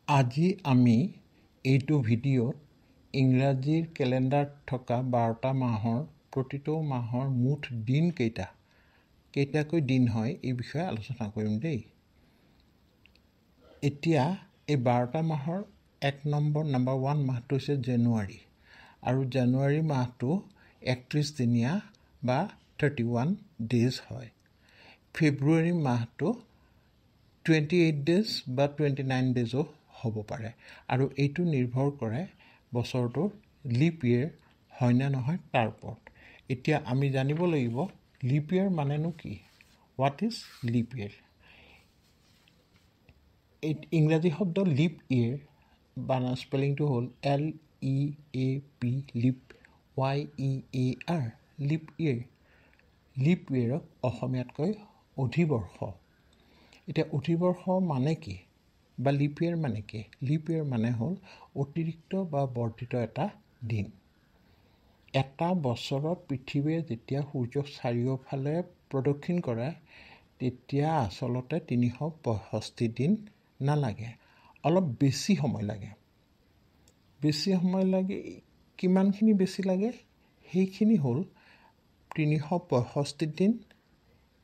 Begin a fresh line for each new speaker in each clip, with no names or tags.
আজি আমি এইটো ভিডিঅ'ত ইংৰাজীৰ কেলেণ্ডাৰত থকা 12টা মাহৰ প্ৰতিটো মাহৰ মুঠ দিন কেইটাকৈ দিন হয় এই বিষয়ে আলোচনা কৰিম দেই। এতিয়া এই 12টা মাহৰ নম্বৰ 1 মাহটো হৈছে জানুৱাৰী, আৰু জানুৱাৰী মাহটো 31 দিনীয়া বা 31 ডেজ হয়। ফেব্ৰুৱাৰী মাহটো 28 ডেজ বা 29 ডেজো হ'ব পাৰে, আৰু এইটো নিৰ্ভৰ কৰে বছৰটোৰ লিপ ইয়েৰ হয় নে নহয় তাৰ ওপৰত। এতিয়া আমি জানিব লাগিব লিপ ইয়েৰ মানেনো কি, হোৱাট ইজ লিপ ইয়েৰ। ইংৰাজী শব্দ লিপ ইয়েৰ স্পেলিংটো হ'ল LEAP, leap YEAR, leap year. Leap ইয়েৰক অসমীয়াতকৈ অধিবৰ্ষ। এতিয়া অধিবৰ্ষ মানে কি বা লিপ ইয়েৰ মানে কি? লিপ ইয়েৰ মানে হ'ল অতিৰিক্ত বা বৰ্ধিত এটা দিন। এটা বছৰত পৃথিৱীয়ে যেতিয়া সূৰ্যক চাৰিওফালে প্ৰদক্ষিণ কৰে তেতিয়া আচলতে 365 দিন নালাগে, অলপ বেছি সময় লাগে। কিমানখিনি বেছি লাগে? সেইখিনি হ'ল 365 দিন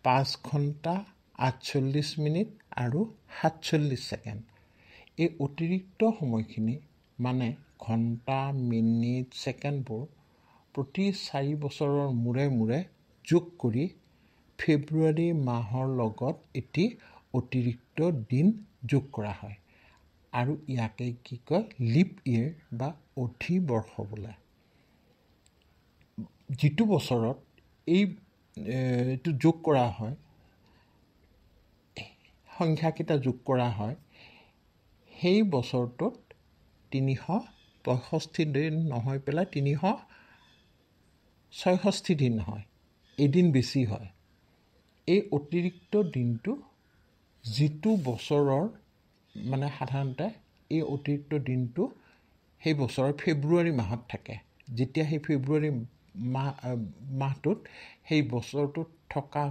5 ঘণ্টা 48 মিনিট আৰু 47 ছেকেণ্ড। এই অতিৰিক্ত সময়খিনি মানে ঘণ্টা, মিনিট, ছেকেণ্ডবোৰ প্ৰতি 4 বছৰৰ মূৰে মূৰে যোগ কৰি ফেব্ৰুৱাৰী মাহৰ লগত এটি অতিৰিক্ত দিন যোগ কৰা হয়, আৰু ইয়াকে কি কয়? লিপ ইয়েৰ বা অধিবৰ্ষ বোলে। যিটো বছৰত এইটো যোগ কৰা হয়, সংখ্যাকেইটা যোগ কৰা হয়, সেই বছৰটোত 365 দিন নহয় পেলাই 366 দিন হয়, এদিন বেছি হয়। এই অতিৰিক্ত দিনটো যিটো বছৰৰ সাধাৰণতে এই অতিৰিক্ত দিনটো সেই বছৰৰ ফেব্ৰুৱাৰী মাহত থাকে। যেতিয়া সেই ফেব্ৰুৱাৰী মাহটোত সেই বছৰটোত থকা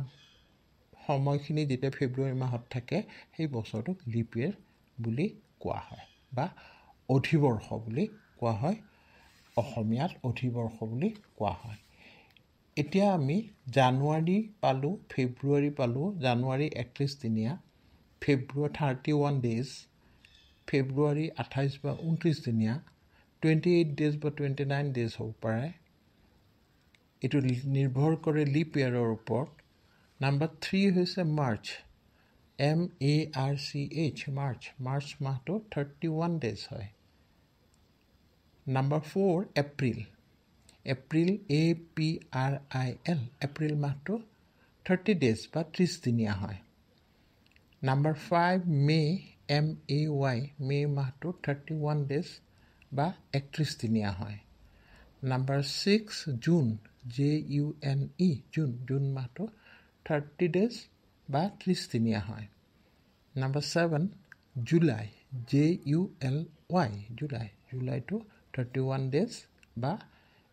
সময়খিনি যেতিয়া ফেব্ৰুৱাৰী মাহত থাকে সেই বছৰটোক লিপ ইয়েৰ বুলি কোৱা হয় বা অধিবৰ্ষ বুলি কোৱা হয়। অসমীয়াত অধিবৰ্ষ বুলি কোৱা হয়। এতিয়া আমি জানুৱাৰী পালোঁ, ফেব্ৰুৱাৰী পালোঁ। জানুৱাৰী 31 দিনীয়া, ফেব্ৰুৱাৰী 31 ডেজ, ফেব্ৰুৱাৰী 28 বা 29 দিনীয়া, 28 ডেজ বা 29 ডেজ হ'ব পাৰে। এইটো নিৰ্ভৰ কৰে লিপ ইয়েৰৰ ওপৰত। নম্বৰ 3 হৈছে মাৰ্চ, MARCH, মাৰ্চ মাহটো 31 ডেজ হয়। নম্বৰ 4 এপ্ৰিল, APRIL, এপ্ৰিল মাহটো 30 ডেজ বা 30 দিনীয়া হয়। নম্বৰ 5 MAY, মে মাহটো 31 ডেজ বা 31 দিনীয়া হয়। নম্বৰ 6 জুন, JUNE, জুন মাহটো 30 ডেজ বা 30 দিনীয়া হয়। নম্বৰ 7 জুলাই, JULY, জুলাইটো 31 ডেজ বা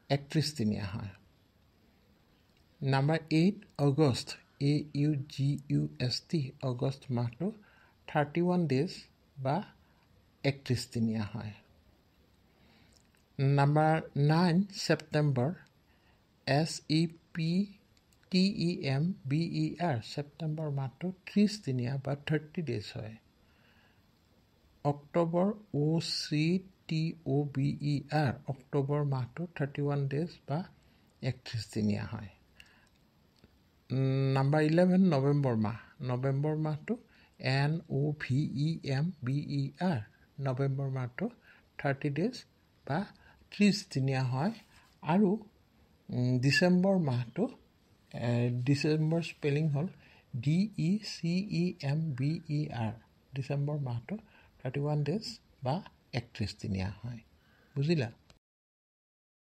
31 দিনীয়া হয়। নম্বৰ 8 আগষ্ট, AUGUST, আগষ্ট মাহটো 31 ডেজ বা 31 দিনীয়া হয়। নম্বৰ 9 ছেপ্টেম্বৰ, SEPTEMBER, ছেপ্টেম্বৰ মাহটো 30 দিনীয়া বা 30 ডেজ হয়। অক্টোবৰ, OCTOBER, অক্টোবৰ মাহটো 31 ডেজ বা 31 দিনীয়া হয়। নম্বৰ 11 নৱেম্বৰ মাহটো NOVEMBER, নৱেম্বৰ মাহটো 30 ডেজ বা 30 দিনীয়া হয়। আৰু ডিচেম্বৰ মাহটো, ডিচেম্বৰ স্পেলিং হ'ল DECEMBER, ডিচেম্বৰ মাহটো 31 ডেজ বা 31 দিনীয়া হয়। বুজিলা?